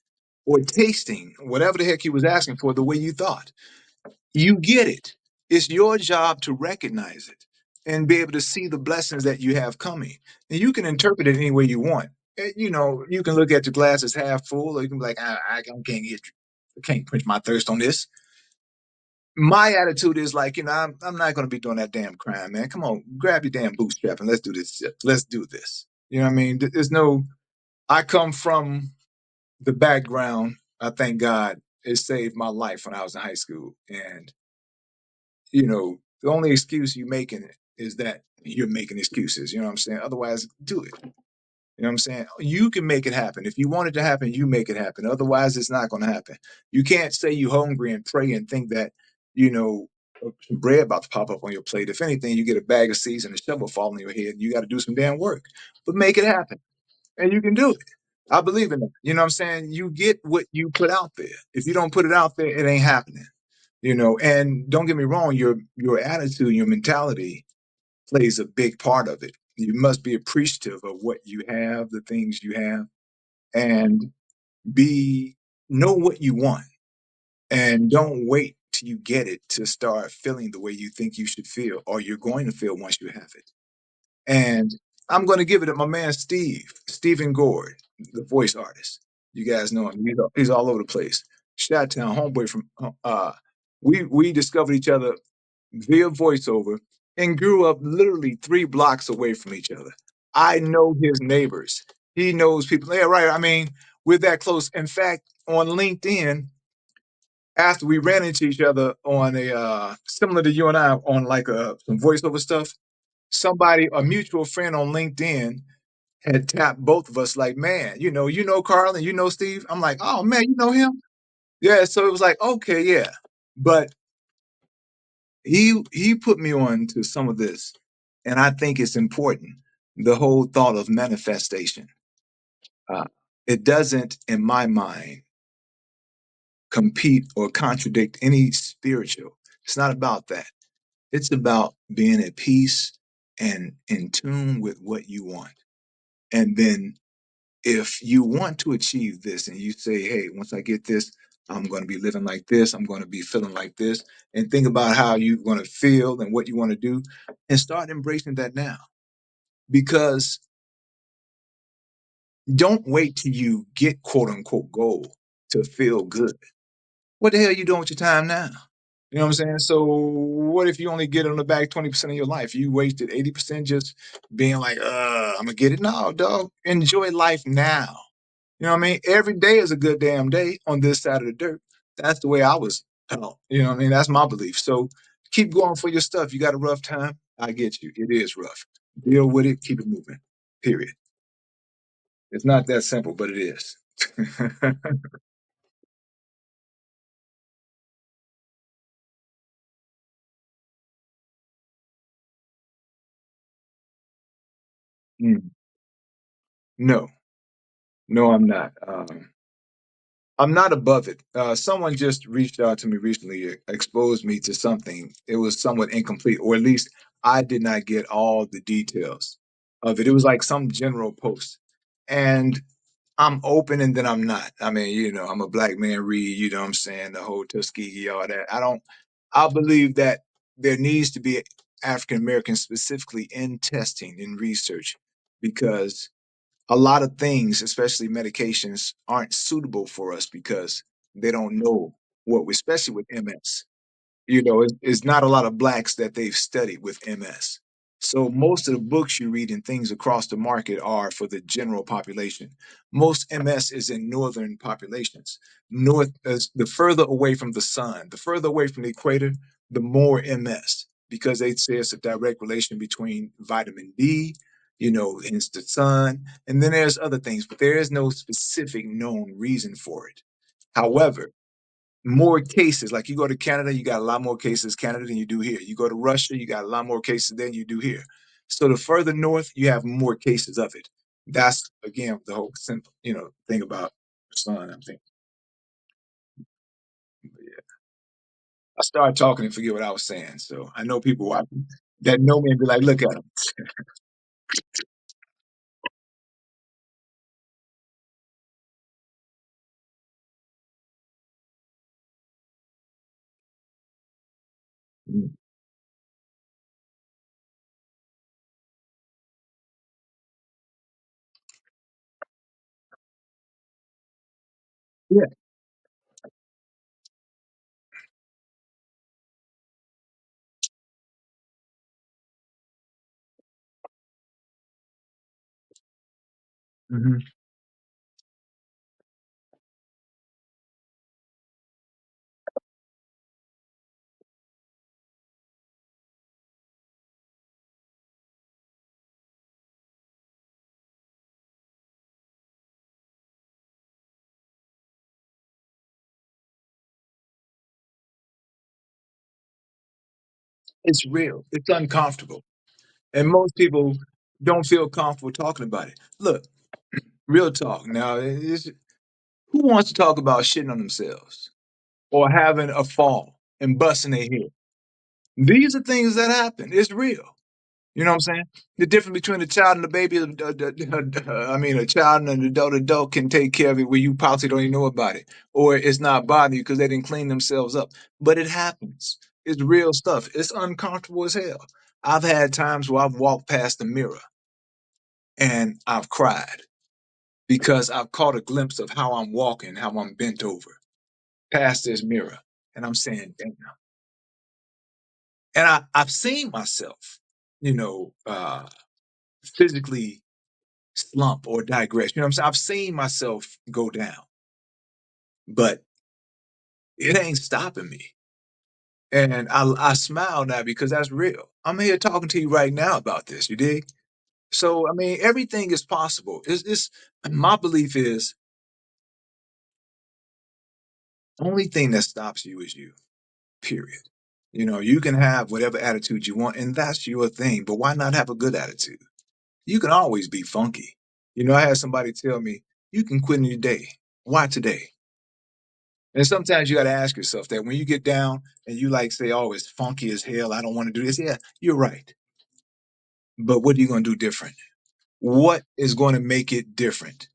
or tasting, whatever the heck you was asking for, the way you thought, you get it. It's your job to recognize it and be able to see the blessings that you have coming. And you can interpret it any way you want. You can look at the glass as half full, or you can be like, I can't quench my thirst on this. My attitude is like, I'm not going to be doing that damn crime, man. Come on, grab your damn bootstrap and let's do this shit. Let's do this. You know what I mean? There's no, I come from the background. I thank God it saved my life when I was in high school. And, the only excuse you making is that you're making excuses. You know what I'm saying? Otherwise, do it. You know what I'm saying? You can make it happen. If you want it to happen, you make it happen. Otherwise, it's not going to happen. You can't say you're hungry and pray and think that, you know, some bread about to pop up on your plate. If anything, you get a bag of seeds and a shovel fall on your head. You got to do some damn work, but make it happen. And you can do it. I believe in it. You know what I'm saying? You get what you put out there. If you don't put it out there, it ain't happening. And don't get me wrong, your attitude, your mentality plays a big part of it. You must be appreciative of what you have, the things you have, and be know what you want. And don't wait till you get it to start feeling the way you think you should feel, or you're going to feel once you have it. And I'm going to give it to my man Stephen Gord, the voice artist. You guys know him. He's all over the place. Shot Town, homeboy from. We discovered each other via voiceover and grew up literally 3 blocks away from each other. I know his neighbors. He knows people. Yeah, right. I mean, we're that close. In fact, on LinkedIn, after we ran into each other on a similar to you and I on like some voiceover stuff, a mutual friend on LinkedIn had tapped both of us like, man, Carl and Steve. I'm like, oh man, you know him? Yeah. So it was like, okay, yeah. But he put me on to some of this, and I think it's important. The whole thought of manifestation. Uh, it doesn't, in my mind, compete or contradict any spiritual. It's not about that. It's about being at peace and in tune with what you want. And then if you want to achieve this and you say, hey, once I get this, I'm going to be living like this, I'm going to be feeling like this, and think about how you're going to feel and what you want to do, and start embracing that now. Because don't wait till you get quote unquote goal to feel good. What the hell are you doing with your time now? You know what I'm saying? So what if you only get on the back 20% of your life? You wasted 80% just being like, I'm gonna get it. No, dog. Enjoy life now. You know what I mean? Every day is a good damn day on this side of the dirt. That's the way I was taught. You know what I mean? That's my belief. So keep going for your stuff. You got a rough time. I get you. It is rough. Deal with it. Keep it moving. Period. It's not that simple, but it is. Mm. No, no, I'm not. I'm not above it. Someone just reached out to me recently, exposed me to something. It was somewhat incomplete, or at least I did not get all the details of it. It was like some general post. And I'm open and then I'm not. I mean, I'm a black man read, you know what I'm saying, the whole Tuskegee, all that. I believe that there needs to be African Americans specifically in testing, in research, because a lot of things, especially medications, aren't suitable for us because they don't know what, especially with MS. It's not a lot of blacks that they've studied with MS. So most of the books you read and things across the market are for the general population. Most MS is in northern populations. North, the further away from the sun, the further away from the equator, the more MS, because they say it's a direct relation between vitamin D, hence the sun, and then there's other things, but there is no specific known reason for it. However, more cases. Like you go to Canada, you got a lot more cases Canada than you do here. You go to Russia, you got a lot more cases than you do here. So the further north, you have more cases of it. That's again the whole simple, thing about the sun. I'm thinking. But yeah, I started talking and forget what I was saying. So I know people watching that know me and be like, "Look at him." Mm. Yeah. Hmm. It's real. It's uncomfortable, and most people don't feel comfortable talking about it. Look, real talk. Now, who wants to talk about shitting on themselves or having a fall and busting their head? These are things that happen. It's real. You know what I'm saying? The difference between a child and a baby, I mean, a child and an adult can take care of it where you possibly don't even know about it, or it's not bothering you because they didn't clean themselves up. But it happens. It's real stuff. It's uncomfortable as hell. I've had times where I've walked past the mirror and I've cried because I've caught a glimpse of how I'm walking, how I'm bent over past this mirror. And I'm saying, damn. And I've seen myself, physically slump or digress. You know what I'm saying? I've seen myself go down, but it ain't stopping me. And I smile now because that's real. I'm here talking to you right now about this. You dig? So I mean, everything is possible. It's my belief is only thing that stops you is you. Period. You can have whatever attitude you want, and that's your thing. But why not have a good attitude? You can always be funky. I had somebody tell me, you can quit in your day. Why today? And sometimes you got to ask yourself that when you get down and you like say, oh, it's funky as hell. I don't want to do this. Yeah, you're right. But what are you going to do different? What is going to make it different?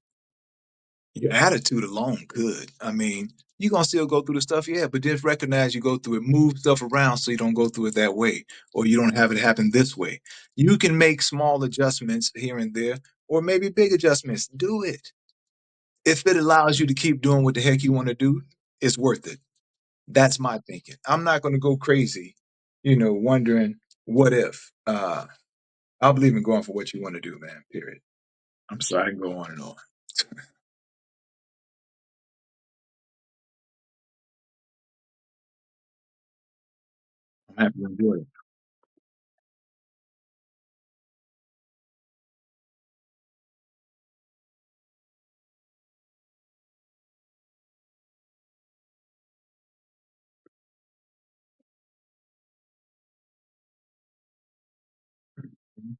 Your attitude alone could. I mean, you're going to still go through the stuff, yeah, but just recognize you go through it, move stuff around so you don't go through it that way, or you don't have it happen this way. You can make small adjustments here and there, or maybe big adjustments. Do it. If it allows you to keep doing what the heck you want to do, it's worth it. That's my thinking. I'm not going to go crazy, wondering what if. I believe in going for what you want to do, man. Period. I'm sorry, I can go on and on. I'm happy to enjoy it. Mhm.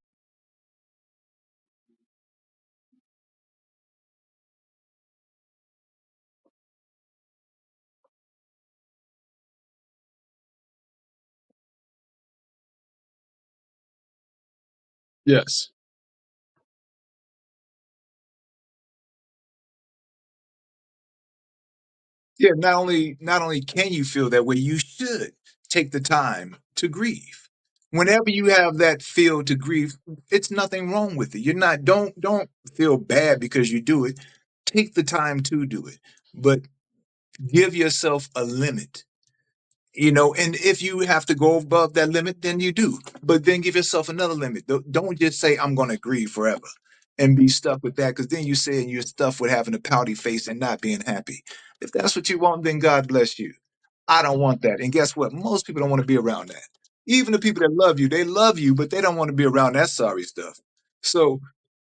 Yes. Yeah, not only can you feel that way, you should take the time to grieve. Whenever you have that feel to grieve, it's nothing wrong with it. You're not don't feel bad because you do it. Take the time to do it, but give yourself a limit. And if you have to go above that limit, then you do. But then give yourself another limit. Don't just say I'm going to grieve forever and be stuck with that, because then you say you're stuck with having a pouty face and not being happy. If that's what you want, then God bless you. I don't want that. And guess what? Most people don't want to be around that. Even the people that love you, they love you, but they don't want to be around that sorry stuff. So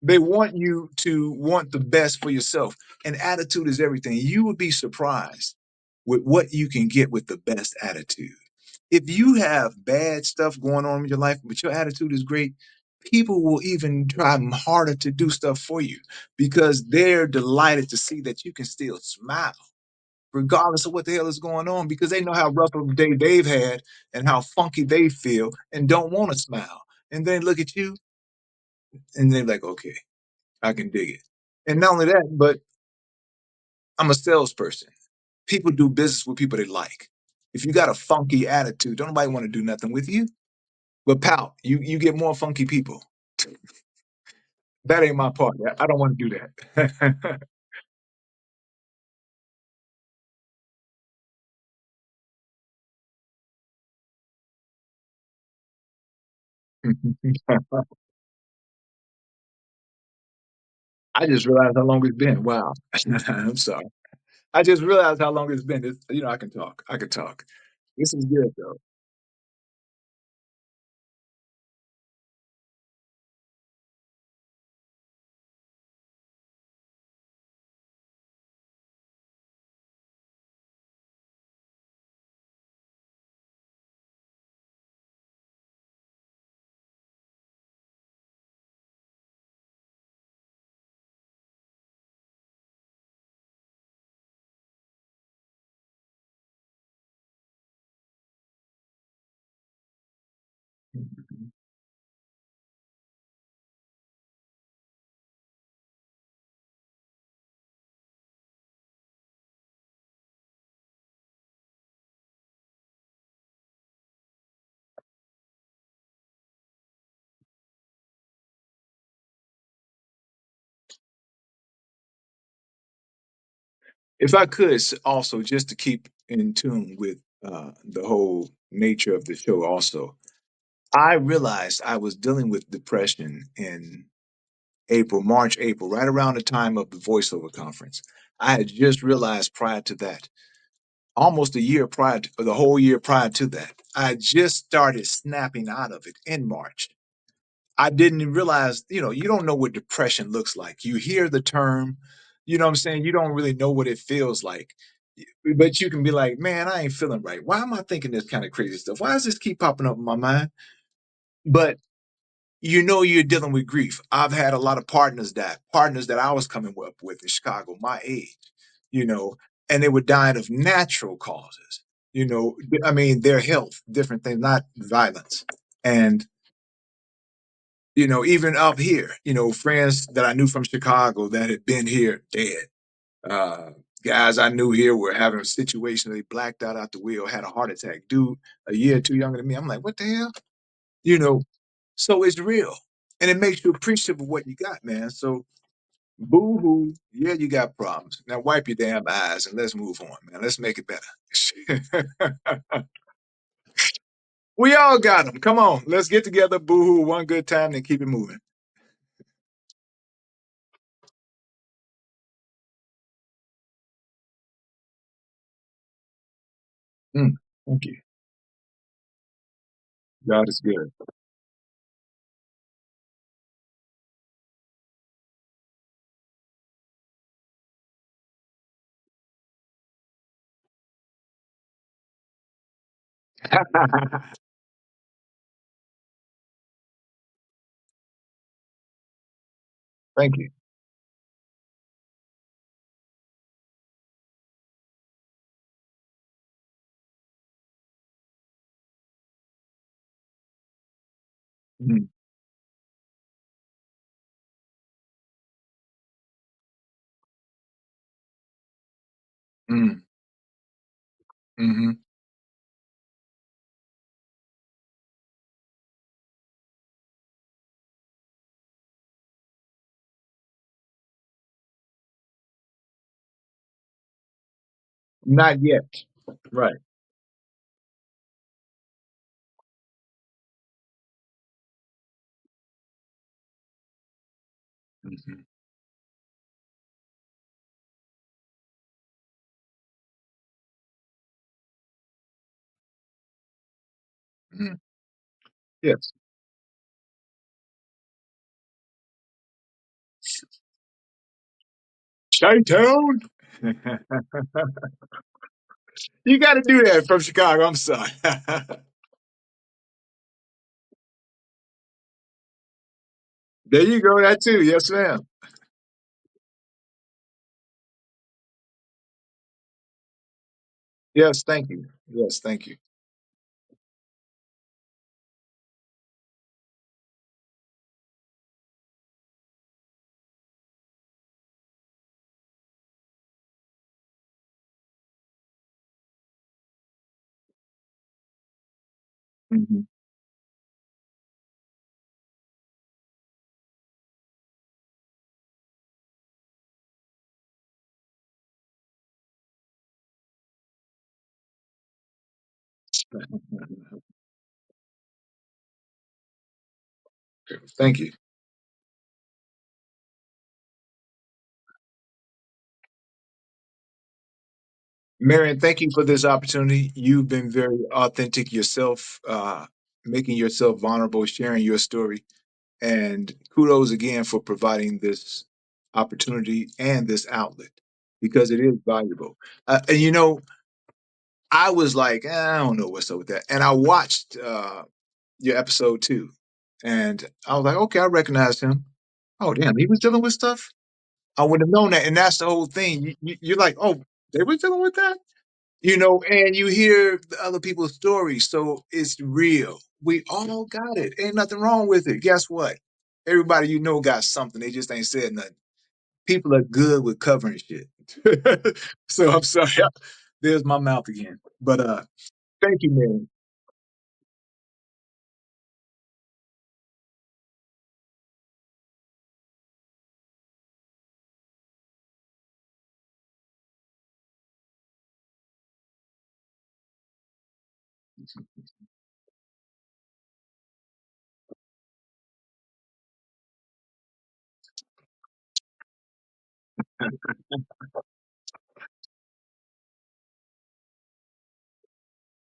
they want you to want the best for yourself. And attitude is everything. You would be surprised with what you can get with the best attitude. If you have bad stuff going on in your life, but your attitude is great, people will even try harder to do stuff for you because they're delighted to see that you can still smile regardless of what the hell is going on, because they know how rough of a day they've had and how funky they feel and don't want to smile. And then look at you and they're like, okay, I can dig it. And not only that, but I'm a salesperson. People do business with people they like. If you got a funky attitude, don't nobody want to do nothing with you. But pal, you get more funky people. That ain't my part. I don't want to do that. I just realized how long it's been. Wow. I'm sorry. I just realized how long it's been. I can talk. I can talk. This is good though. If I could also, just to keep in tune with the whole nature of the show, also, I realized I was dealing with depression in April, March, April, right around the time of the voiceover conference. I had just realized prior to that, almost a year prior to, or the whole year prior to that, I just started snapping out of it in March. I didn't realize, you don't know what depression looks like. You hear the term, you know what I'm saying? You don't really know what it feels like. But you can be like, man, I ain't feeling right. Why am I thinking this kind of crazy stuff? Why does this keep popping up in my mind? But you're dealing with grief. I've had a lot of partners that I was coming up with in Chicago, my age, you know, and they were dying of natural causes. I mean, their health, different things, not violence. And even up here, friends that I knew from Chicago that had been here dead. Uh, Guys I knew here were having a situation. They blacked out the wheel, had a heart attack. Dude, a year or two younger than me. I'm like, what the hell? You know, so it's real. And it makes you appreciative of what you got, man. So boo hoo. Yeah, you got problems. Now wipe your damn eyes and let's move on, man. Let's make it better. We all got them. Come on. Let's get together, boo hoo, one good time and keep it moving. Mm, thank you. God is good. Thank you. Mm, mm. Mhm. Not yet. Right. Mhm. Mhm. Yes. Chi-town. You gotta do that from Chicago, I'm sorry. There you go, that too, yes, ma'am. Yes, thank you. Yes, thank you. Mhm. Thank you. Marion, thank you for this opportunity. You've been very authentic yourself, making yourself vulnerable, sharing your story. And kudos again for providing this opportunity and this outlet because it is valuable. And I was like, I don't know what's up with that. And I watched your episode too. And I was like, okay, I recognize him. Oh, damn, he was dealing with stuff. I would have known that. And that's the whole thing. You're like, oh, they were dealing with that? And you hear the other people's stories. So it's real. We all got it. Ain't nothing wrong with it. Guess what? Everybody got something. They just ain't said nothing. People are good with covering shit. So I'm sorry. There's my mouth again. But thank you, man.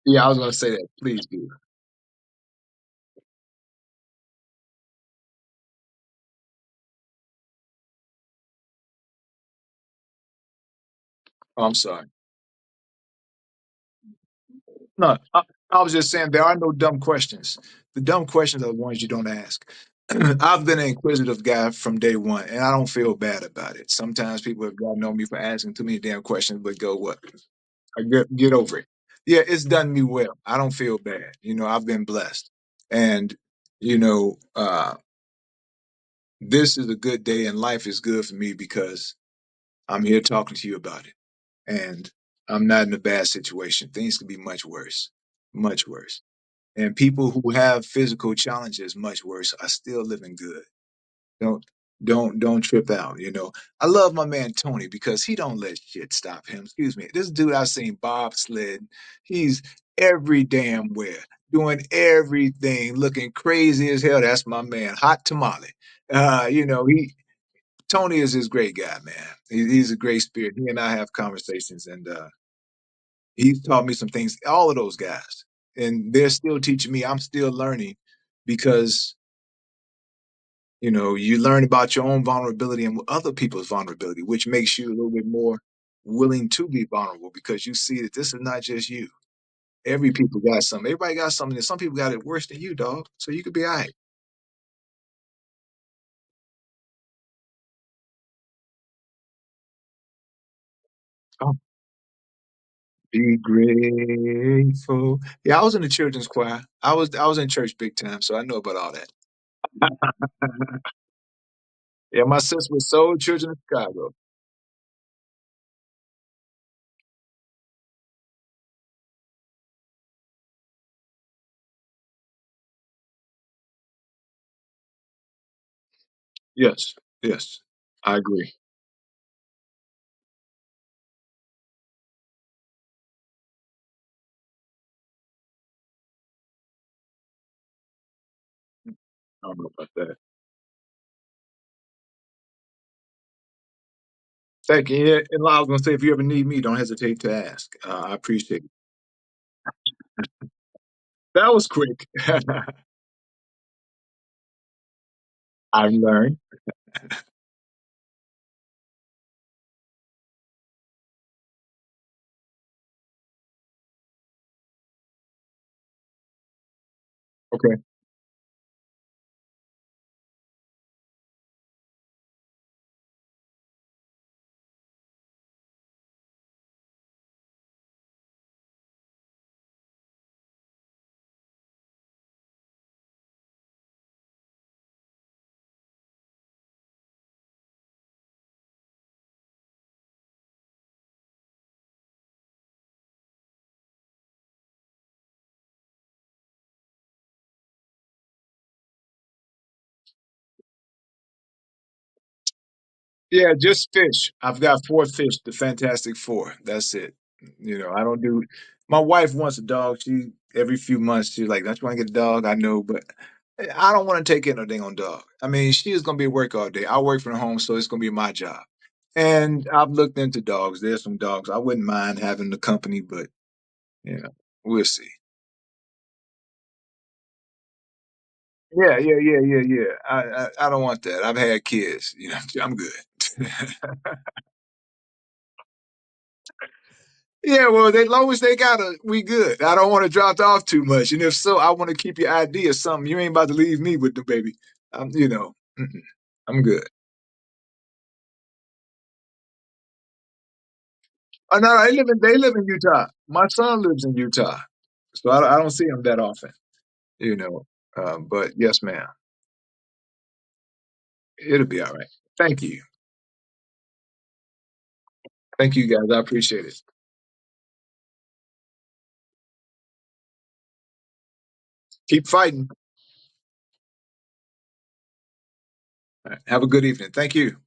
Yeah, I was gonna say that. Please do. Oh, I'm sorry. No, I was just saying there are no dumb questions. The dumb questions are the ones you don't ask. I've been an inquisitive guy from day one, and I don't feel bad about it. Sometimes people have gotten on me for asking too many damn questions, but go what? I get over it. Yeah, it's done me well. I don't feel bad. I've been blessed, and you know, this is a good day, and life is good for me because I'm here talking to you about it, and I'm not in a bad situation. Things could be much worse. And people who have physical challenges much worse are still living good. Don't don't trip out. I love my man Tony because he don't let shit stop him. Excuse me. This dude I've seen bobsled. He's every damn where, doing everything, looking crazy as hell. That's my man, hot tamale. He Tony is his great guy, man. He's a great spirit. He and I have conversations, and he's taught me some things. All of those guys, and they're still teaching me. I'm still learning because you learn about your own vulnerability and other people's vulnerability, which makes you a little bit more willing to be vulnerable because you see that this is not just you. Every people got something. Everybody got something. And some people got it worse than you, dog. So you could be all right. Oh, be grateful. Yeah, I was in the children's choir. I was in church big time, so I know about all that. Yeah, my sister was soul children in Chicago. Yes. Yes. I agree. I don't know about that. Thank you. Yeah, and I was gonna say, if you ever need me, don't hesitate to ask. I appreciate it. That was quick. I've learned. Okay. Yeah, just fish. I've got 4 fish, the Fantastic 4. That's it. I don't do my wife wants a dog. She every few months, she's like, "Don't you wanna get a dog?" I know, but I don't wanna take in no dang on dog. I mean, she is gonna be at work all day. I work from home, so it's gonna be my job. And I've looked into dogs. There's some dogs I wouldn't mind having the company, but, we'll see. Yeah. I don't want that. I've had kids, I'm good. Yeah, well, they long as they got we good. I don't want to drop off too much, and if so, I want to keep your ID or something. You ain't about to leave me with the baby. Mm-mm. I'm good. Oh no, they live in Utah. My son lives in Utah, so I don't see him that often. You know, but yes, ma'am, it'll be all right. Thank you, thank you guys. I appreciate it. Keep fighting. All right, have a good evening. Thank you.